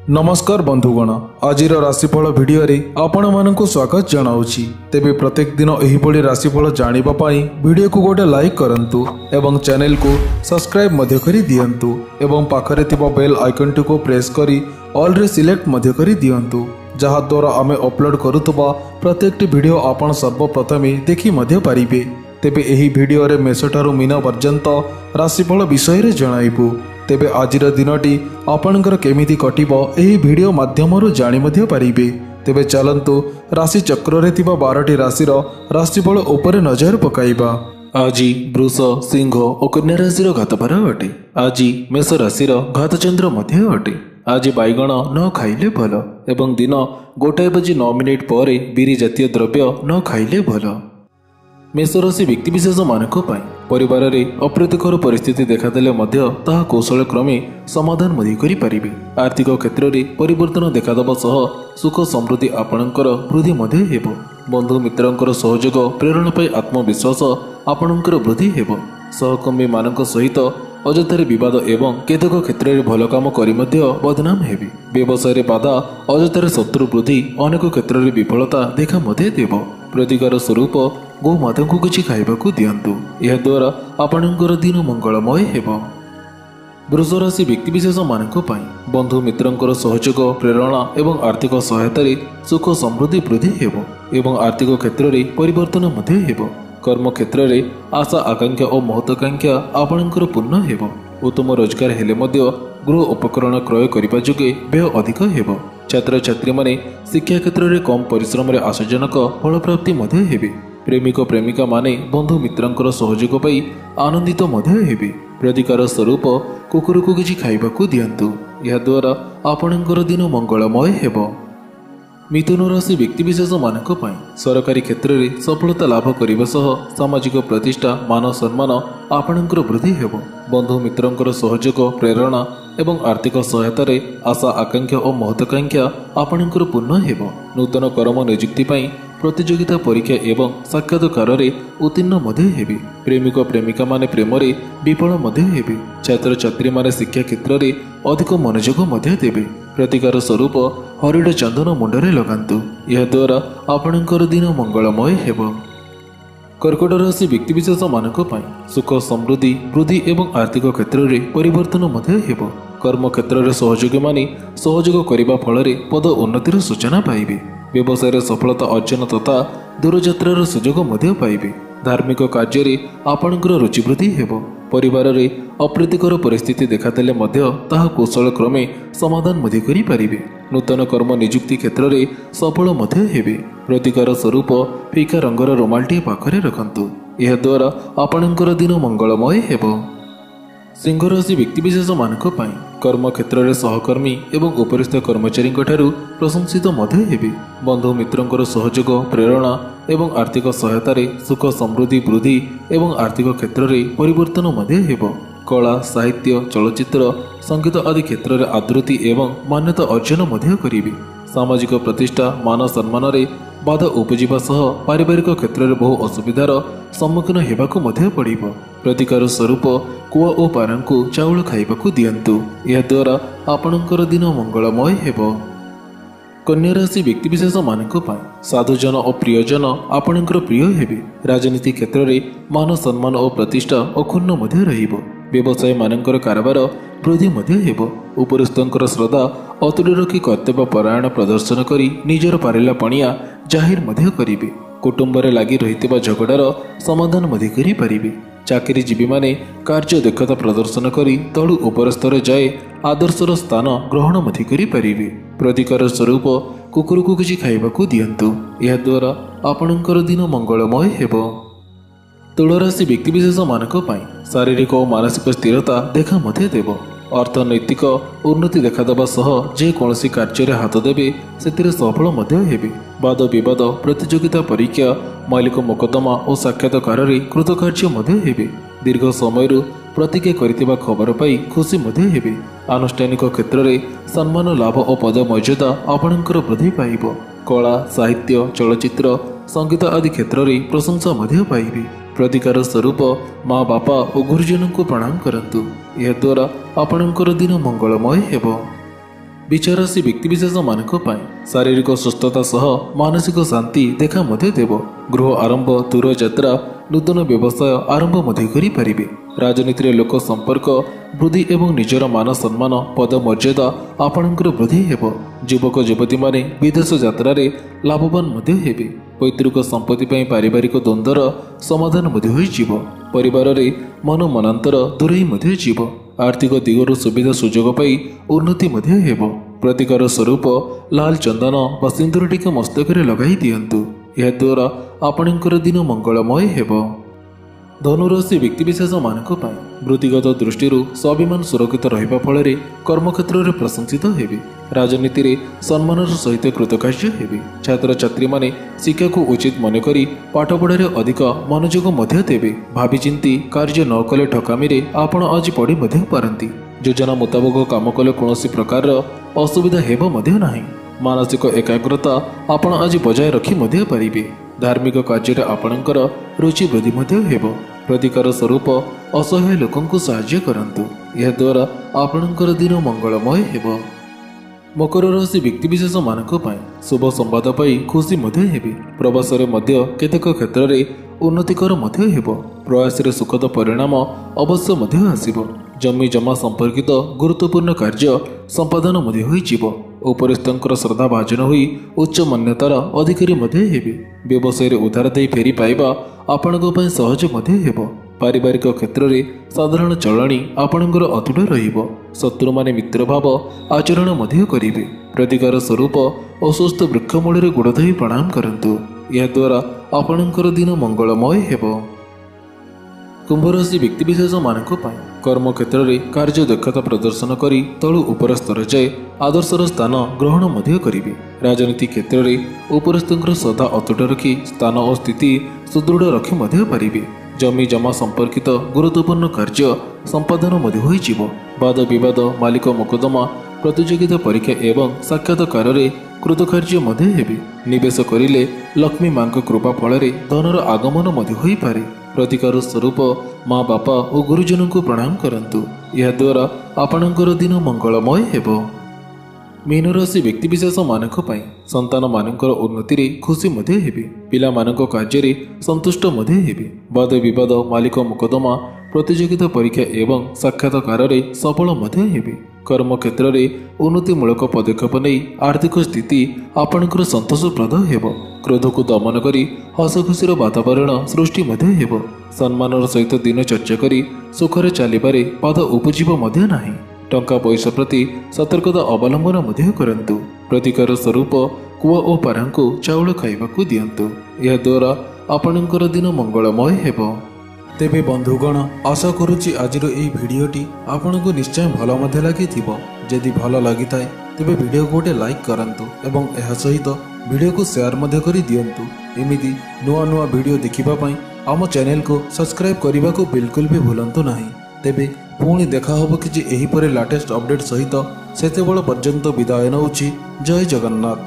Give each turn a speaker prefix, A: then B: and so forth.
A: नमस्कार बंधुगण, आज राशिफल भिडियो आपण मानक स्वागत जनाऊँगी। तेबे प्रत्येक दिन एहिभଳି राशिफल जानिबा पाई वीडियो को गोटे लाइक करंतु एवं चैनल को सब्सक्राइब मध्य करी दियंतु एवं पाखरे थिबा बेल आइकन को प्रेस करी ऑल रे सिलेक्ट मध्य करी दियंतु, जहा द्वारा आमे अपलोड करुतबा प्रत्येक वीडियो आपण सर्वप्रथमे देखि मध्य पारिबे। तेबे एही भिडियो रे मेषठारु मीन पर्यंत राशिफल विषय रे जणाइबु। तेबे आजिर दिनटी आपणकर केमिति कटिबो एही भिडियो माध्यमरु जानि मध्य पारिबे। तेबे चलंतु राशि चक्र रे थिबा 12टी राशिर राशिफल उपरे नजर पकाइबा। आज वृष, सिंह और कन्या राशिर घातपार अटे। आज मेष राशिर घातचंद्र मध्य अटे। आज बैगण न खाइले भल एवं दिन 1:09 पर बिरी जातीय द्रव्य न खाइले भल। मेष राशि व्यक्तिविशेष मानक परिवार में अप्रीतिकर परिस्थिति देखादेले ताहा कौशल क्रमे समाधान मध्य करें। आर्थिक क्षेत्र में परिवर्तन देखादेवा सह सुख समृद्धि आपणकर वृद्धि मध्य हेब। बंधु मित्रंकर सहयोग प्रेरणा पाई आत्मविश्वास आपणकर वृद्धि हेब। सहकर्मी मानक सहित अजथारे विवाद एवं केतक क्षेत्र में भल काम करी बदनाम हेबे। व्यवसाय बाधा अजथारे शत्रु वृद्धि अनेक क्षेत्र में विफलता देखा मध्य देव। प्रतिकार स्वरूप गोमाता को किसी खाइबाकू दियंतु, यह द्वारा आपणकर दिन मंगलमय हेब। वृष राशि व्यक्तिविशेष मानक बंधु मित्रंकर सहयोग प्रेरणा एवं आर्थिक सहायता सुख समृद्धि वृद्धि हेब एवं आर्थिक क्षेत्र में परिवर्तन मध्य हेब। कर्म क्षेत्र में आशा आकांक्षा और महत्वाकांक्षा आपणकर पूर्ण हेब। उत्तम रोजगार हेले मध्य गृह उपकरण क्रय करने जोगे व्यय अधिक हेब। छात्र छात्री माने शिक्षा क्षेत्र में कम परिश्रम आशाजनक फल प्राप्ति मध्य हेबे। प्रेमिक प्रेमिका माने बंधु मित्रंकर सहयोग पाई आनंदित मध्य हेबे। प्रतिकार स्वरूप कुकुर को किसी खाइबाकू दियंतु, यह द्वारा आपणकर दिन मंगलमय हेब। मिथुन राशि व्यक्तिविशेष मानक सरकारी क्षेत्र में सफलता लाभ करने सह सामाजिक प्रतिष्ठा मान सम्मान आपणकर वृद्धि हेब। बंधु मित्रंकर सहयोग प्रेरणा एवं आर्थिक सहायता आशा आकांक्षा और महत्वाकांक्षा आपणकर पूर्ण हेब। नूतन कर्म नियुक्ति प्रतियोगिता परीक्षा एवं साक्षात्कार उत्तीर्ण मध्य हेबे। प्रेमिक प्रेमिका माने प्रेम विफल मध्य हेबे। छात्र छात्री माने शिक्षा क्षेत्र में अधिक मनोयोग मध्य देवे। प्रतिकार स्वरूप हरिड़ चंदन मुंडरे लगांतु, यह द्वारा आपणकर दिन मंगलमय हेब। कर्कट राशि व्यक्तिविशेष मानक सुख समृद्धि वृद्धि एवं आर्थिक क्षेत्र में परिवर्तन मध्य हेब। कर्म क्षेत्र में सहयोगी माने सहयोग करने फल पद उन्नतिर सूचना पाइबे। व्यवसाय सफलता अर्जन तथा दूरयात्रार सुजोग मध्य पाइबे। धार्मिक कार्य आपणकर रुचि वृद्धि हेब। परिवार में अप्रीतिकर परिस्थिति देखादेले ताहा कौशल क्रमे समाधान मध्य करें। नूतन कर्म नियुक्ति क्षेत्र में सफल मध्य हेबे। प्रतिकार स्वरूप फीका रंगर रुमालटी पाखरे रखंतु, यह द्वारा आपणकर दिन मंगलमय हेब। सिंह राशि व्यक्तिविशेष मानक कर्म क्षेत्र में सहकर्मी एवं उपरिस्थ कर्मचारी प्रशंसित मध्य हेबे। बंधु मित्रंकर सहयोग प्रेरणा एवं आर्थिक सहायता सुख समृद्धि वृद्धि एवं आर्थिक क्षेत्र में परिवर्तन मध्य हेब। कला साहित्य चलचित्र संगीत आदि क्षेत्र में आदृति एवं मान्यता अर्जन मध्य करेंगे। सामाजिक प्रतिष्ठा मान सम्मान बाधा उपजिबा सह पारिवारिक क्षेत्र में बहु असुविधार सम्मुखीन हेबाकू मध्य पड़िबो। प्रतिकार स्वरूप कुआ और पारांकु चाउल खाइबाकू दियंतु, यह द्वारा आपणकर दिन मंगलमय हेब। कन्या राशि व्यक्तिविशेष मानक साधुजन और प्रियजन आपणकर प्रिय हेबे। राजनीति क्षेत्र में मान सम्मान और प्रतिष्ठा अक्षुण्ण मध्य रहिबो। व्यवसाय मानकर कारोबार वृद्धि मध्य हेब। उपरिस्थंकर श्रद्धा अतुल रखी कर्तव्य परायण प्रदर्शन करी निजर पारिला पणिया जाहिर मध्य करिबे। कुटुंब रे लागी रहितबा झगड़ार समाधान मध्य करि पारिबे। चाकरीजीवी माने कार्य दक्षता प्रदर्शन करी तळु उपर स्तर जाए आदर्शर स्थान ग्रहण मध्य करि पारिबे। प्रतिकार स्वरूप कुकुर को किसी खाइबाकू दियंतु, यह द्वारा आपणकर दिन मंगलमय हेब। तुला राशि व्यक्तिविशेष मानक शारीरिक और मानसिक स्थिरता देखा मध्य देव। अर्थनैतिक उन्नति देखादेवा सह जेकोसी कार्य हाथ देवे से सफल मध्य हेबे। वाद विवाद प्रतियोगिता परीक्षा मालिक मोकदमा और साक्षात्कार कृतकार्य मध्य हेबे। दीर्घ समय प्रतिज्ञा करितिबा खबर पाई खुशी मध्य हेबे। आनुष्ठानिक क्षेत्र में सम्मान लाभ और पद मर्यादा आपणकर वृद्धि पाइब। कला साहित्य चलचित्र संगीत आदि क्षेत्र में प्रशंसा मध्य पाइबे। प्रतिकार स्वरूप माँ बापा और गुरुजन को प्रणाम करंतु, यह द्वारा आपणकर दिन मंगलमय हेब। ବିଚାର ରାଶି ବ୍ୟକ୍ତିବିଶେଷମାନଙ୍କ ପାଇଁ ଶାରୀରିକ ସୁସ୍ଥତା ସହ ମାନସିକ ଶାନ୍ତି ଦେଖା ମଧ୍ୟ ଦେବ। ଗୃହ ଆରମ୍ଭ, ଦୂର ଯାତ୍ରା, ନୂତନ ବ୍ୟବସାୟ ଆରମ୍ଭ ମଧ୍ୟ କରିପାରିବେ। ରାଜନୀତିରେ ଲୋକ ସମ୍ପର୍କ ବୃଦ୍ଧି ଏବଂ ନିଜର ମାନ ସମ୍ମାନ ପଦମର୍ଯ୍ୟାଦା ଆପଣଙ୍କର ବୃଦ୍ଧି ହେବ। ଯୁବକ ଯୁବତୀମାନେ ବିଦେଶ ଯାତ୍ରାରେ ଲାଭବାନ ମଧ୍ୟ ହେବେ। ପୈତୃକ ସମ୍ପତ୍ତି ପାଇଁ ପାରିବାରିକ ଦ୍ୱନ୍ଦ୍ୱର ସମାଧାନ ମଧ୍ୟ ହୋଇଯିବ। ପରିବାରରେ ମନାନ୍ତର ଦୂରେଇ ମଧ୍ୟ ଯିବ। ଆର୍ଥିକ ଦିଗରୁ ସୁବିଧା ସୁଯୋଗ ପାଇ ଉନ୍ନତି ମଧ୍ୟ ହେବ। ପ୍ରତିକାର ସ୍ୱରୂପ ଲାଲ ଚନ୍ଦନ ବା ସିନ୍ଦୁର ଟିକେ ମସ୍ତକରେ ଲଗାଇ ଦିଅନ୍ତୁ। ଏହାଦ୍ୱାରା ଆପଣଙ୍କର ଦିନ ମଙ୍ଗଳମୟ ହେବ। ଧନୁରାଶି ବ୍ୟକ୍ତିବିଶେଷମାନଙ୍କ ପାଇଁ ବୃତ୍ତିଗତ ଦୃଷ୍ଟିରୁ ସ୍ୱାଭିମାନ ସୁରକ୍ଷିତ ରହିବା ଫଳରେ କର୍ମକ୍ଷେତ୍ରରେ ପ୍ରଶଂସିତ ହେବେ। ରାଜନୀତିରେ ସମ୍ମାନର ସହିତ କୃତକାର୍ଯ୍ୟ ହେବେ। ଛାତ୍ରଛାତ୍ରୀମାନେ ଶିକ୍ଷାକୁ ଉଚିତ ମନେକରି ପାଠପଢ଼ାରେ ଅଧିକ ମନୋଯୋଗ ମଧ୍ୟ ଦେବେ। ଭାବିଚିନ୍ତି କାର୍ଯ୍ୟ ନ କଲେ ଠକାମିରେ ଆପଣ ଆଜି ପଡ଼ି ମଧ୍ୟ ପାରନ୍ତି। ଯୋଜନା ମୁତାବକ କାମ କଲେ କୌଣସି ପ୍ରକାରର ଅସୁବିଧା ହେବ ମଧ୍ୟ ନାହିଁ। ମାନସିକ ଏକାଗ୍ରତା ଆପଣ ଆଜି ବଜାୟ ରଖି ମଧ୍ୟ ପାରିବେ। ଧାର୍ମିକ କାର୍ଯ୍ୟରେ ଆପଣଙ୍କର ରୁଚି ବୃଦ୍ଧି ମଧ୍ୟ ହେବ। ପ୍ରତିକାର ସ୍ୱରୂପ ଅସହାୟ ଲୋକଙ୍କୁ ସାହାଯ୍ୟ କରନ୍ତୁ। ଏହାଦ୍ୱାରା ଆପଣଙ୍କର ଦିନ ମଙ୍ଗଳମୟ ହେବ। ମକର ରାଶି ବ୍ୟକ୍ତିବିଶେଷମାନଙ୍କ ପାଇଁ ଶୁଭ ସମ୍ବାଦ ପାଇ ଖୁସି ମଧ୍ୟ ହେବେ। ପ୍ରବାସରେ ମଧ୍ୟ କେତେକ କ୍ଷେତ୍ରରେ ଉନ୍ନତିକର ମଧ୍ୟ ହେବ। ପ୍ରୟାସରେ ସୁଖଦ ପରିଣାମ ଅବଶ୍ୟ ମଧ୍ୟ ଆସିବ। ଜମି ଜମା ସମ୍ପର୍କିତ ଗୁରୁତ୍ୱପୂର୍ଣ୍ଣ କାର୍ଯ୍ୟ ସମ୍ପାଦନ ମଧ୍ୟ ହୋଇଯିବ। ଉପରିସ୍ଥଙ୍କର ଶ୍ରଦ୍ଧା ଭାଜନ ହୋଇ ଉଚ୍ଚ ମାନ୍ୟତାର ଅଧିକାରୀ ମଧ୍ୟ ହେବେ। ବ୍ୟବସାୟରେ ଉଧାର ଦେଇ ଫେରି ପାଇବା ଆପଣଙ୍କ ପାଇଁ ସହଜ ମଧ୍ୟ ହେବ। ପାରିବାରିକ କ୍ଷେତ୍ରରେ ସାଧାରଣ ଚଳଣି ଆପଣଙ୍କର ଅତୁଟ ରହିବ। ଶତ୍ରୁମାନେ ମିତ୍ରଭାବ ଆଚରଣ ମଧ୍ୟ କରିବେ। ପ୍ରତିକାର ସ୍ୱରୂପ ଅସୁସ୍ଥ ବୃକ୍ଷ ମୂଳରେ ଗୋଡ଼ ଧୋଇ ପ୍ରଣାମ କରନ୍ତୁ। ଏହାଦ୍ୱାରା ଆପଣଙ୍କର ଦିନ ମଙ୍ଗଳମୟ ହେବ। କୁମ୍ଭରାଶି ବ୍ୟକ୍ତିବିଶେଷମାନଙ୍କ ପାଇଁ କର୍ମକ୍ଷେତ୍ରରେ କାର୍ଯ୍ୟ ଦକ୍ଷତା ପ୍ରଦର୍ଶନ କରି ତଳୁ ଉପର ସ୍ତର ଯାଏ ଆଦର୍ଶର ସ୍ଥାନ ଗ୍ରହଣ ମଧ୍ୟ କରିବେ। ରାଜନୀତି କ୍ଷେତ୍ରରେ ଉପରସ୍ଥଙ୍କର ଶ୍ରଦ୍ଧା ଅତୁଟ ରଖି ସ୍ଥାନ ଓ ସ୍ଥିତି ସୁଦୃଢ଼ ରଖି ମଧ୍ୟ ପାରିବେ। ଜମି ଜମା ସମ୍ପର୍କିତ ଗୁରୁତ୍ୱପୂର୍ଣ୍ଣ କାର୍ଯ୍ୟ ସମ୍ପାଦନ ମଧ୍ୟ ହୋଇଯିବ। ବାଦ ବିବାଦ, ମାଲିକ ମୋକଦ୍ଦମା, ପ୍ରତିଯୋଗିତା ପରୀକ୍ଷା ଏବଂ ସାକ୍ଷାତକାରରେ କୃତକାର୍ଯ୍ୟ ମଧ୍ୟ ହେବେ। ନିବେଶ କରିଲେ ଲକ୍ଷ୍ମୀ ମାଙ୍କ କୃପା ଫଳରେ ଧନର ଆଗମନ ମଧ୍ୟ ହୋଇପାରେ। ପ୍ରତିକାର ସ୍ୱରୂପ ମା ବାପା ଓ ଗୁରୁଜନଙ୍କୁ ପ୍ରଣାମ କରନ୍ତୁ। ଏହାଦ୍ୱାରା ଆପଣଙ୍କର ଦିନ ମଙ୍ଗଳମୟ ହେବ। ମୀନରାଶି ବ୍ୟକ୍ତିବିଶେଷମାନଙ୍କ ପାଇଁ ସନ୍ତାନମାନଙ୍କର ଉନ୍ନତିରେ ଖୁସି ମଧ୍ୟ ହେବେ। ପିଲାମାନଙ୍କ କାର୍ଯ୍ୟରେ ସନ୍ତୁଷ୍ଟ ମଧ୍ୟ ହେବେ। ବାଦ ବିବାଦ, ମାଲିକ ମୋକଦ୍ଦମା, ପ୍ରତିଯୋଗିତା ପରୀକ୍ଷା ଏବଂ ସାକ୍ଷାତକାରରେ ସଫଳ ମଧ୍ୟ ହେବେ। କର୍ମକ୍ଷେତ୍ରରେ ଉନ୍ନତିମୂଳକ ପଦକ୍ଷେପ ନେଇ ଆର୍ଥିକ ସ୍ଥିତି ଆପଣଙ୍କର ସନ୍ତୋଷପ୍ରଦ ହେବ। କ୍ରୋଧକୁ ଦମନ କରି ହସଖୁସିର ବାତାବରଣ ସୃଷ୍ଟି ମଧ୍ୟ ହେବ। ସମ୍ମାନର ସହିତ ଦିନ ଚର୍ଚ୍ଚା କରି ସୁଖରେ ଚାଲିବାରେ ପାଦ ଉପୁଜିବ ମଧ୍ୟ ନାହିଁ। ଟଙ୍କା ପଇସା ପ୍ରତି ସତର୍କତା ଅବଲମ୍ବନ ମଧ୍ୟ କରନ୍ତୁ। ପ୍ରତିକାର ସ୍ୱରୂପ କୁଆ ଓ ପାରାଙ୍କୁ ଚାଉଳ ଖାଇବାକୁ ଦିଅନ୍ତୁ। ଏହାଦ୍ୱାରା ଆପଣଙ୍କର ଦିନ ମଙ୍ଗଳମୟ ହେବ। ତେବେ ବନ୍ଧୁଗଣ, ଆଶା କରୁଛି ଆଜିର ଏହି ଭିଡ଼ିଓଟି ଆପଣଙ୍କୁ ନିଶ୍ଚୟ ଭଲ ମଧ୍ୟ ଲାଗିଥିବ। ଯଦି ଭଲ ଲାଗିଥାଏ ତେବେ ଭିଡ଼ିଓକୁ ଗୋଟେ ଲାଇକ୍ କରନ୍ତୁ ଏବଂ ଏହା ସହିତ ଭିଡ଼ିଓକୁ ସେୟାର ମଧ୍ୟ କରି ଦିଅନ୍ତୁ। ଏମିତି ନୂଆ ନୂଆ ଭିଡ଼ିଓ ଦେଖିବା ପାଇଁ ଆମ ଚ୍ୟାନେଲକୁ ସବସ୍କ୍ରାଇବ୍ କରିବାକୁ ବିଲକୁଲ ବି ଭୁଲନ୍ତୁ ନାହିଁ। ତେବେ ପୁଣି ଦେଖା ହେବ କିଛି ଏହିପରି ଲାଟେଷ୍ଟ ଅପଡେଟ୍ ସହିତ। ସେତେବେଳେ ପର୍ଯ୍ୟନ୍ତ ବିଦାୟ ନେଉଛି। ଜୟ ଜଗନ୍ନାଥ।